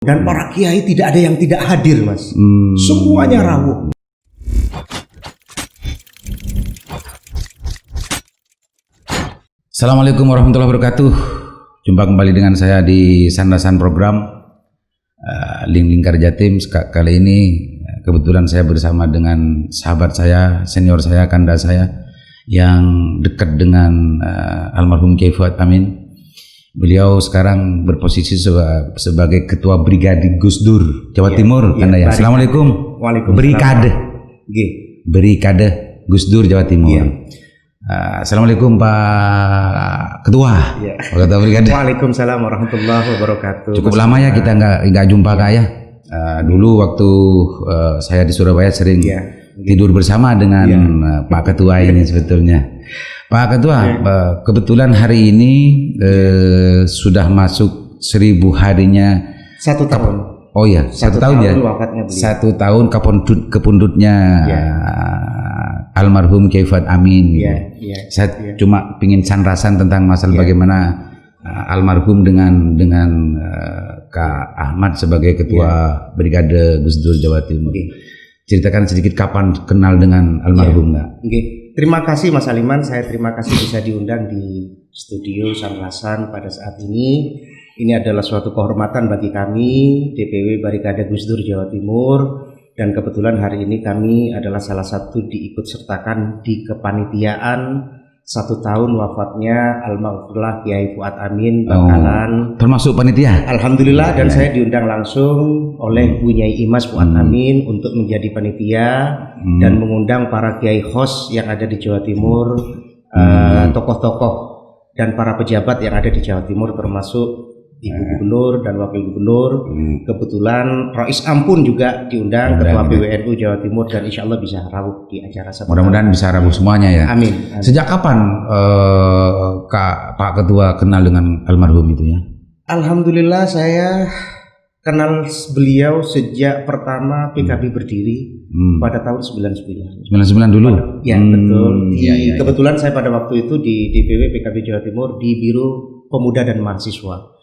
Dan para kiai tidak ada yang tidak hadir, Mas. Semuanya rawuh. Assalamualaikum warahmatullahi wabarakatuh. Jumpa kembali dengan saya di sandasan program Lingkar Jatim. Kali ini kebetulan saya bersama dengan sahabat saya, senior saya, kanda saya yang dekat dengan almarhum Kiai Fuad Amin. Beliau sekarang berposisi sebagai Ketua Brigade Gus Dur Jawa Timur, Kanda ya. Assalamualaikum. Waalaikumsalam. Brigade Gus Dur Jawa Timur. Assalamualaikum Pak Ketua. Pak Ketua Brigade. Waalaikumsalam warahmatullahi wabarakatuh. Cukup lama ya kita nggak jumpa Kak ya. Dulu waktu saya di Surabaya sering tidur bersama dengan Pak Ketua ini sebetulnya. Pak Ketua, kebetulan hari ini sudah masuk 1000 harinya. 1 tahun. Oh ya, 1 tahun ya. Wafatnya beliau. 1 tahun kepundutnya almarhum Kiai Fuad Amin. Saya cuma pingin sandasan tentang masalah bagaimana almarhum dengan Kak Ahmad sebagai Ketua Brigade Gus Dur Jawa Timur. Ceritakan sedikit kapan kenal dengan almarhum nggak? Terima kasih Mas Aliman, saya terima kasih bisa diundang di studio Sandasan pada saat ini. Ini adalah suatu kehormatan bagi kami DPW Brigade Gus Dur Jawa Timur, dan kebetulan hari ini kami adalah salah satu diikutsertakan di kepanitiaan 1 tahun wafatnya almarhum Kiai Fuad Amin Bangkalan. Termasuk panitia? Alhamdulillah, dan saya diundang langsung oleh Bu Nyai Imas Fuad Amin untuk menjadi panitia dan mengundang para kiai host yang ada di Jawa Timur, tokoh-tokoh dan para pejabat yang ada di Jawa Timur, termasuk Ibu Gubernur dan Wakil Gubernur. Kebetulan Rois Ampun juga diundang, Ketua PWNU Jawa Timur, dan insya Allah bisa rawuh di acara. Mudah-mudahan bisa rawuh semuanya ya. Amin. Sejak kapan Pak Ketua kenal dengan almarhum itu ya? Alhamdulillah saya kenal beliau sejak pertama PKB berdiri pada tahun 99. 99 dulu? Ya betul. Kebetulan saya pada waktu itu di DPW PKB Jawa Timur di Biro Pemuda dan Mahasiswa.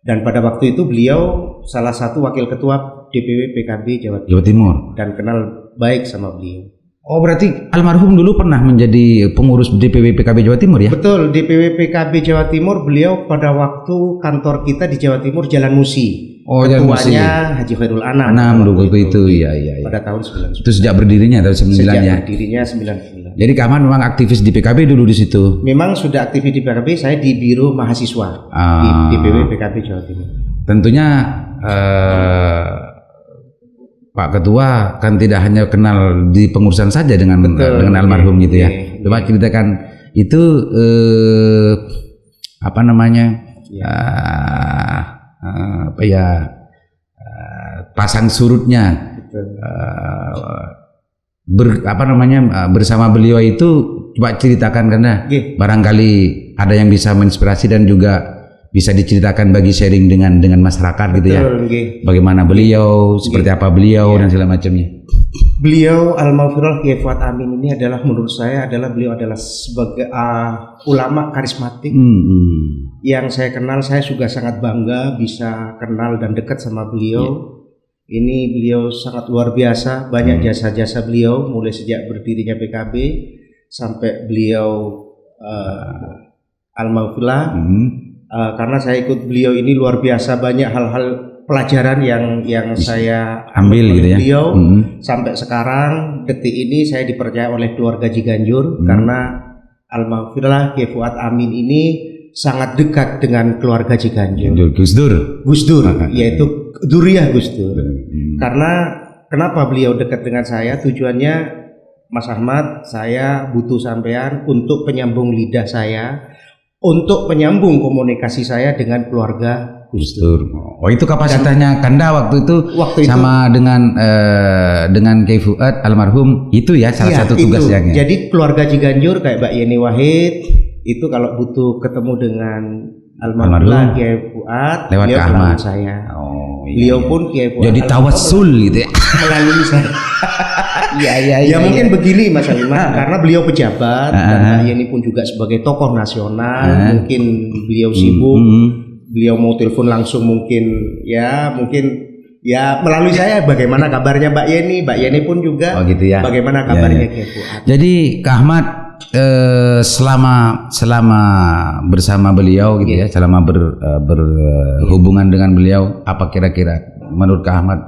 Dan pada waktu itu beliau salah satu wakil ketua DPW PKB Jawa Timur dan kenal baik sama beliau. Oh, berarti almarhum dulu pernah menjadi pengurus DPW PKB Jawa Timur ya? Betul, DPW PKB Jawa Timur beliau pada waktu kantor kita di Jawa Timur Jalan Musi. Oh, ketuanya Haji Khairul Anam dulu itu ya. Pada tahun 99. Itu sejak berdirinya tahun 99 ya. Sejak berdirinya 99. Jadi Kaman memang aktivis di PKB dulu di situ. Memang sudah aktif di PKB, saya di Biro Mahasiswa di DPW PKB Jawa Timur. Tentunya Pak Ketua kan tidak hanya kenal di pengurusan saja dengan almarhum gitu ya. Coba ceritakan itu apa namanya? Pasang surutnya bersama beliau itu, coba ceritakan, karena barangkali ada yang bisa menginspirasi dan juga bisa diceritakan bagi sharing dengan masyarakat gitu ya. Bagaimana beliau, seperti apa beliau dan segala macamnya. Beliau almarhum Kiai Fuad Amin ini adalah, menurut saya beliau adalah sebagai ulama karismatik yang saya kenal. Saya juga sangat bangga bisa kenal dan dekat sama beliau. Ini beliau sangat luar biasa, banyak jasa-jasa beliau mulai sejak berdirinya PKB sampai beliau almarhum. Karena saya ikut beliau ini luar biasa, banyak hal-hal pelajaran yang saya ambil gitu ya. Beliau sampai sekarang detik ini saya dipercaya oleh keluarga Ciganjur karena almarhum Kiai Fuad Amin ini sangat dekat dengan keluarga Ciganjur. Gus Dur, yaitu Duriah Gus Dur. Karena kenapa beliau dekat dengan saya? Tujuannya, Mas Ahmad, saya butuh sampean untuk penyambung lidah saya, untuk penyambung komunikasi saya dengan keluarga Gus Dur. Oh, itu kapasitasnya Kanda waktu itu sama dengan Kiai Fuad almarhum itu ya, salah satu tugasnya. Jadi keluarga Ciganjur kayak Mbak Yeni Wahid itu kalau butuh ketemu dengan almarhum Kiai Fuad, lewat beliau Ahmad saya. Beliau pun Kiai Fuad jadi tawassul gitu ya. Melalui saya. Ya mungkin begini Mas Aliman, karena beliau pejabat dan Mbak Yeni pun juga sebagai tokoh nasional, mungkin beliau sibuk beliau mau telepon langsung mungkin ya melalui saya bagaimana kabarnya Mbak Yeni. Mbak Yeni pun juga gitu ya. Bagaimana kabarnya Kiai Fuad. Jadi Kak Ahmad selama bersama beliau gitu ya, selama berhubungan dengan beliau, apa kira-kira menurut Kak Ahmad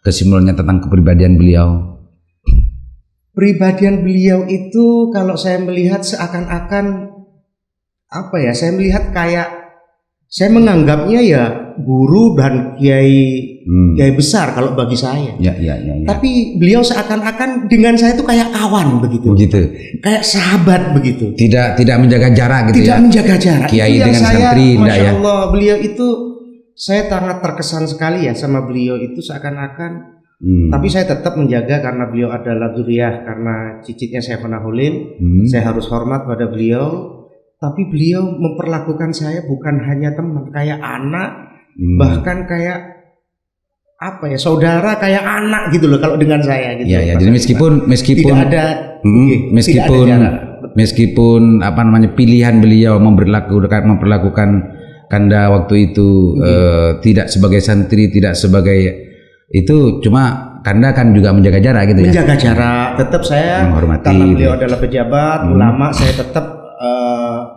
kesimpulannya tentang kepribadian beliau? Pribadian beliau itu kalau saya melihat seakan-akan saya melihat saya menganggapnya ya guru dan kiai besar kalau bagi saya. Ya. Tapi beliau seakan-akan dengan saya itu kayak kawan begitu. Kayak sahabat begitu. Tidak menjaga jarak gitu ya. Tidak menjaga jarak. Kiai dengan santri enggak ya. Masya Allah, beliau itu saya sangat terkesan sekali ya sama beliau itu seakan-akan. Tapi saya tetap menjaga karena beliau adalah dzurriyyah, karena cicitnya Syekhona Hulil. Saya harus hormat pada beliau. Tapi beliau memperlakukan saya bukan hanya teman, kayak anak, bahkan kayak saudara, kayak anak gitu loh kalau dengan saya gitu. Ya, jadi meskipun tidak ada meskipun pilihan beliau memperlakukan Kanda waktu itu tidak sebagai santri, tidak sebagai itu, cuma Kanda kan juga menjaga jarak gitu ya. Menjaga jarak, tetap saya menghormati. Karena beliau adalah pejabat, ulama, saya tetap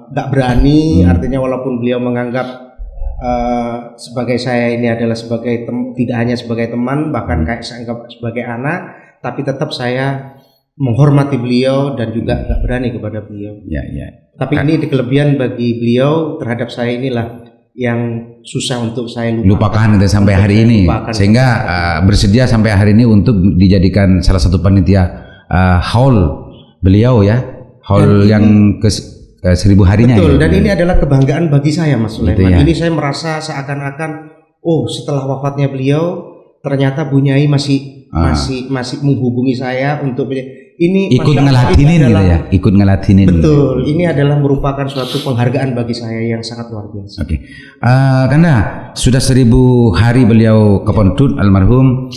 nggak berani, artinya walaupun beliau menganggap sebagai saya ini adalah tidak hanya sebagai teman, bahkan kayak saya anggap sebagai anak, tapi tetap saya menghormati beliau dan juga nggak berani kepada beliau. Ya. Tapi ini kelebihan bagi beliau terhadap saya inilah yang susah untuk saya lupakan itu sampai hari ini, sehingga bersedia sampai hari ini untuk dijadikan salah satu panitia haul beliau ya, haul yang ke 1000 harinya. Betul, ya. Dan ini adalah kebanggaan bagi saya Mas Sulaiman. Ya. Ini saya merasa seakan-akan setelah wafatnya beliau ternyata Bu Nyai masih menghubungi saya untuk ini ikut ngelatinin gitu ya, ikut ngelatinin. Betul, ini adalah merupakan suatu penghargaan bagi saya yang sangat luar biasa. Oke. Karena sudah 1000 hari beliau kepondut almarhum.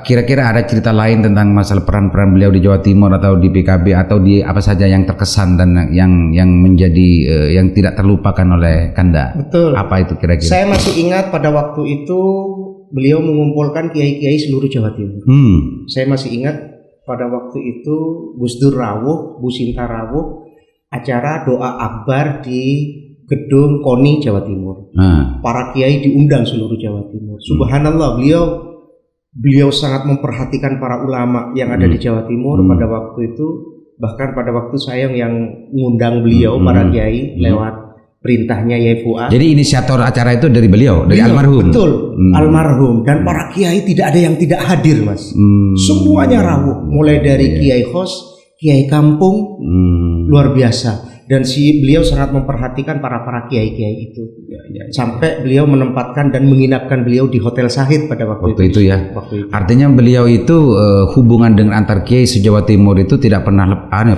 Kira-kira ada cerita lain tentang masalah peran-peran beliau di Jawa Timur atau di PKB atau di apa saja yang terkesan dan yang menjadi yang tidak terlupakan oleh Kanda? Betul. Apa itu kira-kira? Saya masih ingat pada waktu itu beliau mengumpulkan kiai-kiai seluruh Jawa Timur. Saya masih ingat pada waktu itu Gus Dur rawuh, Bu Sinta rawuh, acara doa akbar di gedung KONI Jawa Timur. Para kiai diundang seluruh Jawa Timur. Subhanallah, beliau sangat memperhatikan para ulama yang ada di Jawa Timur pada waktu itu. Bahkan pada waktu saya yang mengundang beliau para kiai lewat perintahnya Yai Fuad. Jadi inisiator acara itu dari beliau, dari almarhum. Betul, almarhum. Dan para kiai tidak ada yang tidak hadir, Mas. Semuanya rawuh, mulai dari kiai khos, kiai kampung, luar biasa. Dan beliau sangat memperhatikan para kiai-kiai itu. Sampai beliau menempatkan dan menginapkan beliau di Hotel Sahid pada waktu itu ya. Artinya beliau itu hubungan dengan antar kiai se-Jawa Timur itu tidak pernah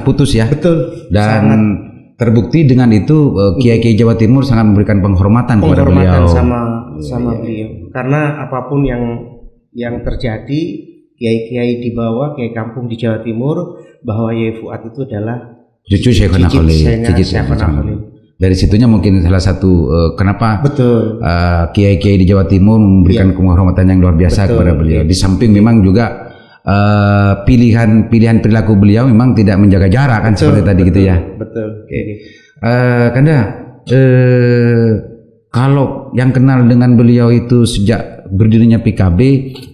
putus ya. Betul. Dan terbukti dengan itu kiai-kiai Jawa Timur sangat memberikan penghormatan kepada beliau. sama beliau. Karena apapun yang terjadi, kiai-kiai di bawah, kiai kampung di Jawa Timur, bahwa Yai Fuad itu adalah cucu Syekhona Hulil. Dari situnya mungkin salah satu kenapa kiai-kiai di Jawa Timur memberikan penghormatan yang luar biasa kepada beliau. Di samping memang juga pilihan perilaku beliau memang tidak menjaga jarak kan seperti tadi gitu ya. Betul. Kanda, kalau yang kenal dengan beliau itu sejak berdirinya PKB,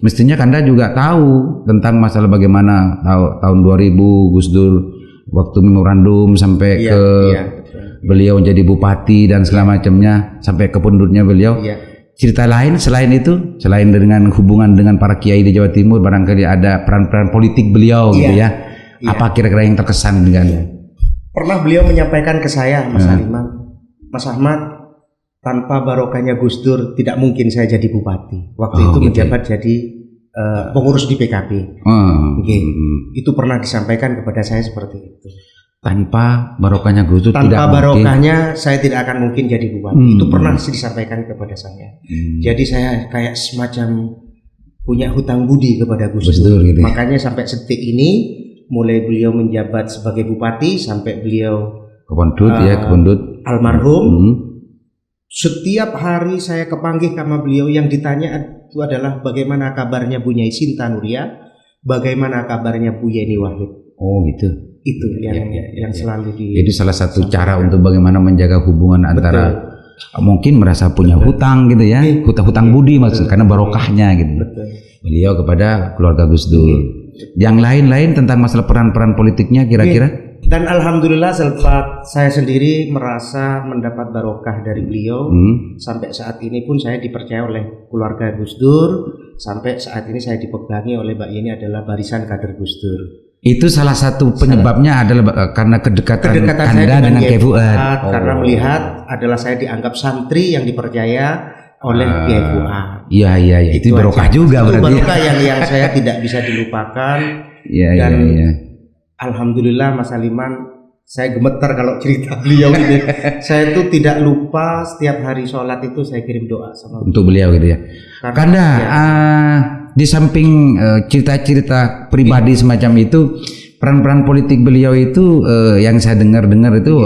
mestinya Kanda juga tahu tentang masalah bagaimana tahun 2000 Gus Dur waktu memorandum sampai beliau jadi bupati dan segala macamnya sampai ke pundutnya beliau. Cerita lain selain itu, selain dengan hubungan dengan para kiai di Jawa Timur, barangkali ada peran-peran politik beliau gitu ya. Apa kira-kira yang terkesan dengan? Pernah beliau menyampaikan ke saya, Mas Haliman, Mas Ahmad, tanpa barokahnya Gus Dur tidak mungkin saya jadi bupati. Waktu itu menjabat jadi pengurus di PKB. Itu pernah disampaikan kepada saya seperti itu. Tanpa barokahnya Gus Dur tanpa barokahnya saya tidak akan mungkin jadi bupati. Itu pernah disampaikan kepada saya. Jadi saya kayak semacam punya hutang budi kepada Gus Dur gitu. Makanya sampai detik ini, mulai beliau menjabat sebagai bupati sampai beliau kepundut almarhum, Setiap hari saya kepanggih sama beliau, yang ditanya itu adalah bagaimana kabarnya Bu Nyai Sinta Nuria, bagaimana kabarnya Bu Yeni Wahid. Oh gitu. Itu yang selalu di. Jadi salah satu cara untuk bagaimana menjaga hubungan antara mungkin merasa punya hutang gitu ya, hutang budi maksud, karena barokahnya gitu. Betul. Beliau kepada keluarga Gus Dur. Yang lain-lain tentang masalah peran-peran politiknya kira-kira? Dan alhamdulillah saya sendiri merasa mendapat barokah dari beliau. Sampai saat ini pun saya dipercaya oleh keluarga Gus Dur. Sampai saat ini saya dipegangi oleh Mbak Yeni adalah barisan kader Gus Dur. Itu salah satu penyebabnya adalah karena kedekatan Anda dengan Kiai Fuad. Karena melihat adalah saya dianggap santri yang dipercaya oleh Kiai Fuad. Iya. Itu barokah juga itu berarti. Barokah yang saya tidak bisa dilupakan. Iya. Alhamdulillah Mas Aliman, saya gemetar kalau cerita beliau ini. Saya tuh tidak lupa setiap hari sholat itu saya kirim doa sama untuk beliau gitu ya. Karena di samping cerita-cerita pribadi semacam itu, peran-peran politik beliau itu yang saya dengar itu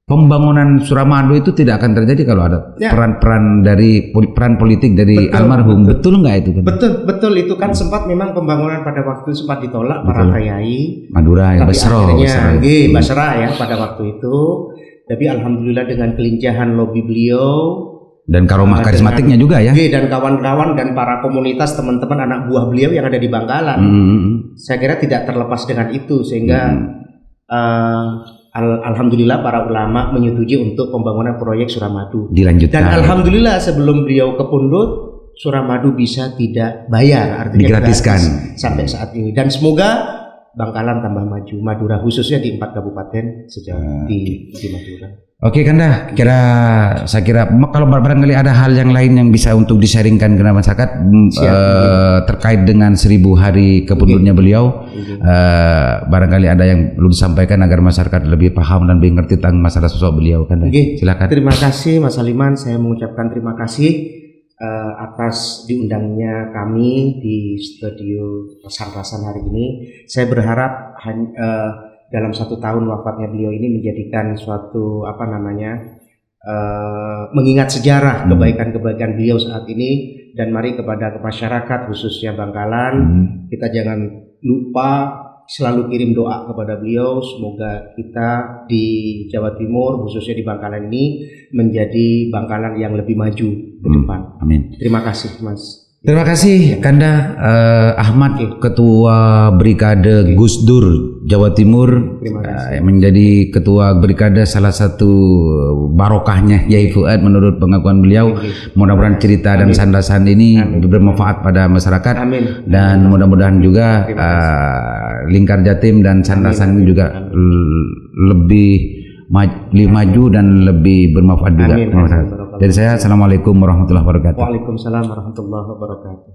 pembangunan Suramadu itu tidak akan terjadi kalau ada peran-peran dari peran politik dari almarhum. Betul nggak itu kan? Betul itu kan sempat memang pembangunan pada waktu sempat ditolak para kiai Madura ya, Basra ya pada waktu itu. Tapi alhamdulillah dengan kelincahan lobi beliau dan karomah karismatiknya juga ya. Dan kawan-kawan dan para komunitas teman-teman anak buah beliau yang ada di Bangkalan. Saya kira tidak terlepas dengan itu sehingga alhamdulillah para ulama menyetujui untuk pembangunan proyek Suramadu. Dilanjutkan. Dan alhamdulillah sebelum beliau ke Pundut, Suramadu bisa tidak bayar, artinya digratiskan sampai saat ini. Dan semoga Bangkalan tambah maju, Madura khususnya di 4 kabupaten sejauh di Madura. Oke Kanda, saya kira kalau barangkali ada hal yang lain yang bisa untuk disaringkan ke masyarakat terkait dengan 1000 hari kepundutnya beliau, barangkali ada yang perlu disampaikan agar masyarakat lebih paham dan lebih ngerti tentang masalah sosok beliau, Kanda. Silakan. Terima kasih Mas Aliman, saya mengucapkan terima kasih atas diundangnya kami di studio Rasan hari ini. Saya berharap dalam 1 tahun wafatnya beliau ini menjadikan suatu mengingat sejarah kebaikan-kebaikan beliau saat ini, dan mari kepada masyarakat khususnya Bangkalan kita jangan lupa selalu kirim doa kepada beliau, semoga kita di Jawa Timur khususnya di Bangkalan ini menjadi Bangkalan yang lebih maju ke depan. Amin. Terima kasih Mas. Terima kasih Kanda Ahmad, Ketua Brigade Gus Dur Jawa Timur, menjadi Ketua Brigade salah satu barokahnya Yai Fuad menurut pengakuan beliau. Mudah-mudahan cerita dan sandasan ini bermanfaat pada masyarakat. Dan mudah-mudahan juga Lingkar Jatim dan sandasan ini juga lebih maju dan lebih bermanfaat juga. Dari saya, assalamualaikum warahmatullahi wabarakatuh. Waalaikumsalam warahmatullahi wabarakatuh.